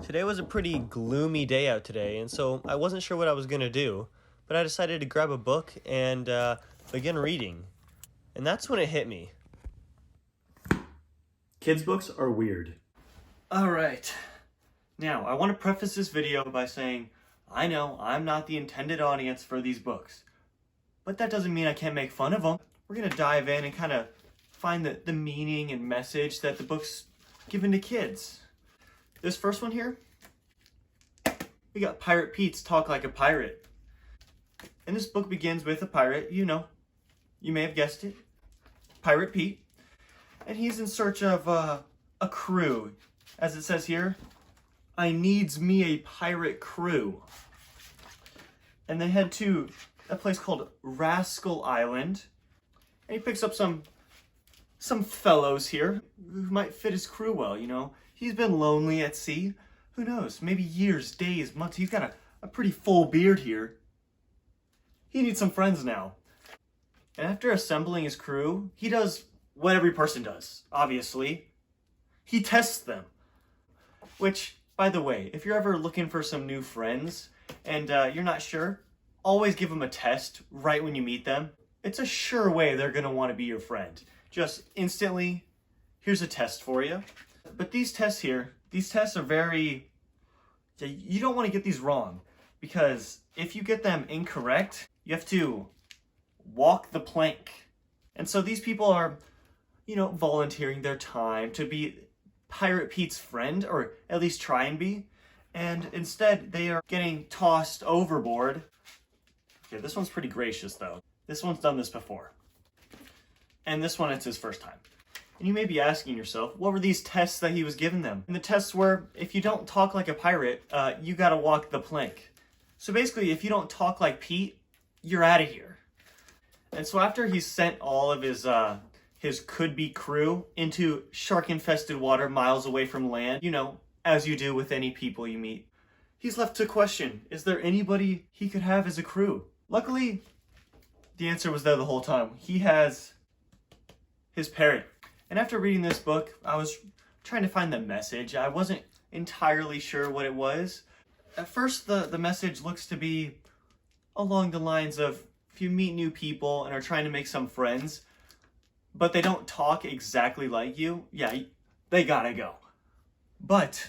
Today was a pretty gloomy day out today, and so I wasn't sure what I was going to do, but I decided to grab a book and begin reading. And that's when it hit me. Kids' books are weird. Alright, now I want to preface this video by saying, I know I'm not the intended audience for these books, but that doesn't mean I can't make fun of them. We're going to dive in and kind of find the meaning and message that the book's given to kids. This first one here, we got Pirate Pete's Talk Like a Pirate. And this book begins with a pirate, you may have guessed it, Pirate Pete. And he's in search of a crew. As it says here, I needs me a pirate crew. And they head to a place called Rascal Island. And he picks up some fellows here who might fit his crew well, He's been lonely at sea. Who knows? Maybe years, days, months. He's got a pretty full beard here. He needs some friends now. And after assembling his crew, he does what every person does, obviously. He tests them. Which, by the way, if you're ever looking for some new friends and you're not sure, always give them a test right when you meet them. It's a sure way they're going to want to be your friend. Just instantly, here's a test for you. But these tests are very, you don't want to get these wrong, because if you get them incorrect, you have to walk the plank. And so these people are, volunteering their time to be Pirate Pete's friend, or at least try and be. And instead, they are getting tossed overboard. Okay, this one's pretty gracious, though. This one's done this before. And this one, it's his first time. And you may be asking yourself, what were these tests that he was giving them? And the tests were, if you don't talk like a pirate, you gotta walk the plank. So basically, if you don't talk like Pete, you're out of here. And so after he's sent all of his could-be crew into shark-infested water miles away from land, as you do with any people you meet, he's left to question, is there anybody he could have as a crew? Luckily, the answer was there the whole time. He has his parrot. And after reading this book, I was trying to find the message. I wasn't entirely sure what it was. At first, the message looks to be along the lines of, if you meet new people and are trying to make some friends, but they don't talk exactly like you, yeah, they gotta go. But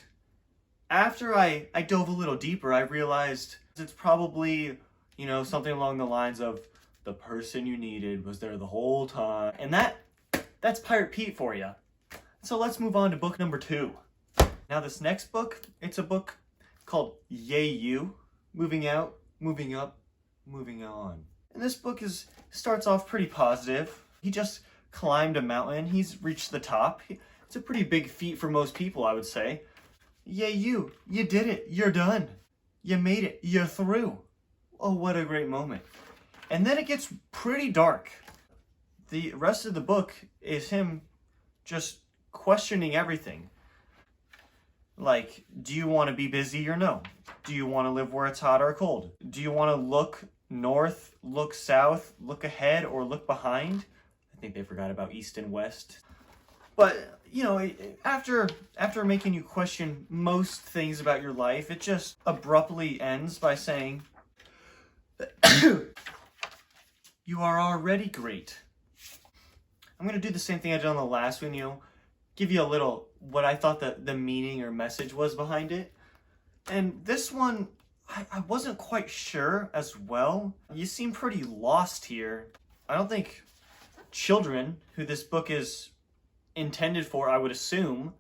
after I dove a little deeper, I realized it's probably, something along the lines of, the person you needed was there the whole time. And that's Pirate Pete for you. So let's move on to book number 2. Now this next book, it's a book called Yay You, Moving Out, Moving Up, Moving On. And this book starts off pretty positive. He just climbed a mountain. He's reached the top. It's a pretty big feat for most people, I would say. Yay you did it. You're done. You made it. You're through. Oh, what a great moment. And then it gets pretty dark. The rest of the book is him just questioning everything. Like, do you want to be busy or no? Do you want to live where it's hot or cold? Do you want to look north, look south, look ahead, or look behind? I think they forgot about east and west. But, after making you question most things about your life, it just abruptly ends by saying, you are already great. I'm going to do the same thing I did on the last one, give you a little what I thought the meaning or message was behind it. And this one, I wasn't quite sure as well. You seem pretty lost here. I don't think children, who this book is intended for, I would assume,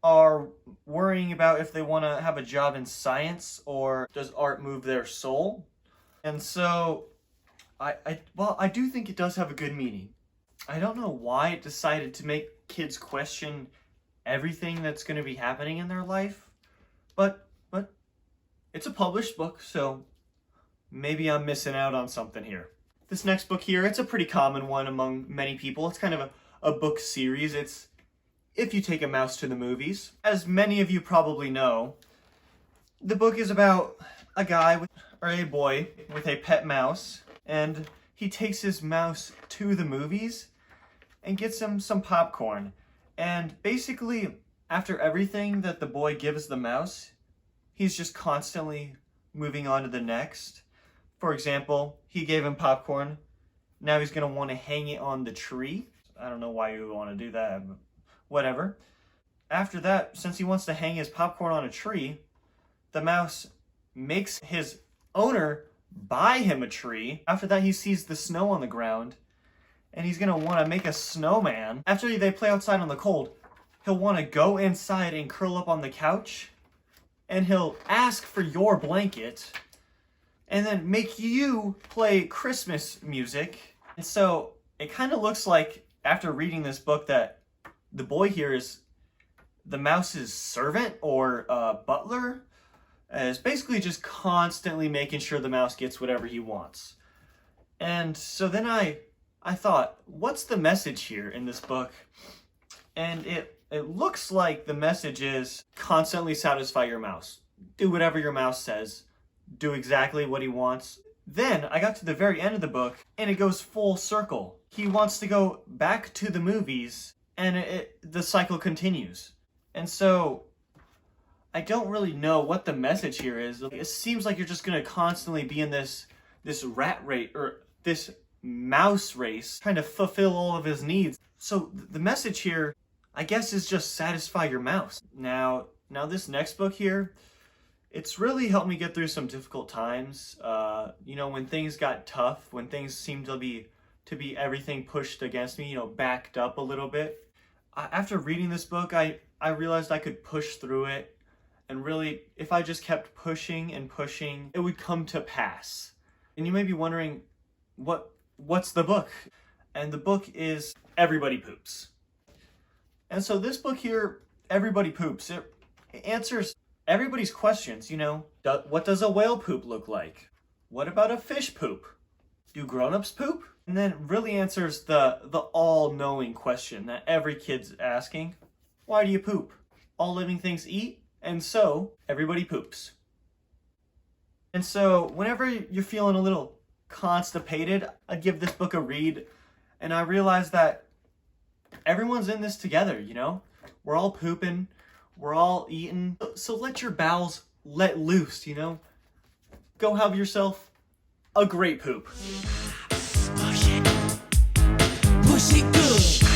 are worrying about if they want to have a job in science or does art move their soul. And so, I do think it does have a good meaning. I don't know why it decided to make kids question everything that's going to be happening in their life, but it's a published book, so maybe I'm missing out on something here. This next book here, it's a pretty common one among many people. It's kind of a book series. It's If You Take a Mouse to the Movies. As many of you probably know, the book is about a boy with a pet mouse, and he takes his mouse to the movies and gets him some popcorn. And basically, after everything that the boy gives the mouse, he's just constantly moving on to the next. For example, he gave him popcorn. Now he's going to want to hang it on the tree. I don't know why you would want to do that, but whatever. After that, since he wants to hang his popcorn on a tree, the mouse makes his owner buy him a tree. After that, he sees the snow on the ground, and he's going to want to make a snowman. After they play outside on the cold, he'll want to go inside and curl up on the couch, and he'll ask for your blanket, and then make you play Christmas music. And so it kind of looks like, after reading this book, that the boy here is the mouse's servant or butler, is basically just constantly making sure the mouse gets whatever he wants. And so then I thought, what's the message here in this book? And it looks like the message is constantly satisfy your mouse. Do whatever your mouse says. Do exactly what he wants. Then I got to the very end of the book, and it goes full circle. He wants to go back to the movies, and the cycle continues. And so I don't really know what the message here is. It seems like you're just going to constantly be in this rat race, or this mouse race, trying to fulfill all of his needs. So the message here, I guess, is just satisfy your mouse. Now this next book here, it's really helped me get through some difficult times. When things got tough, when things seemed to be everything pushed against me, backed up a little bit. After reading this book, I realized I could push through it, and really, if I just kept pushing and pushing, it would come to pass. And you may be wondering, what's the book? And the book is Everybody Poops. And so this book here, Everybody Poops, it answers everybody's questions. What does a whale poop look like? What about a fish poop? Do grown-ups poop? And then really answers the all-knowing question that every kid's asking. Why do you poop? All living things eat, and so everybody poops. And so whenever you're feeling a little constipated, I'd give this book a read, and I realized that everyone's in this together, We're all pooping, we're all eating, so let your bowels let loose, Go have yourself a great poop. Push it good.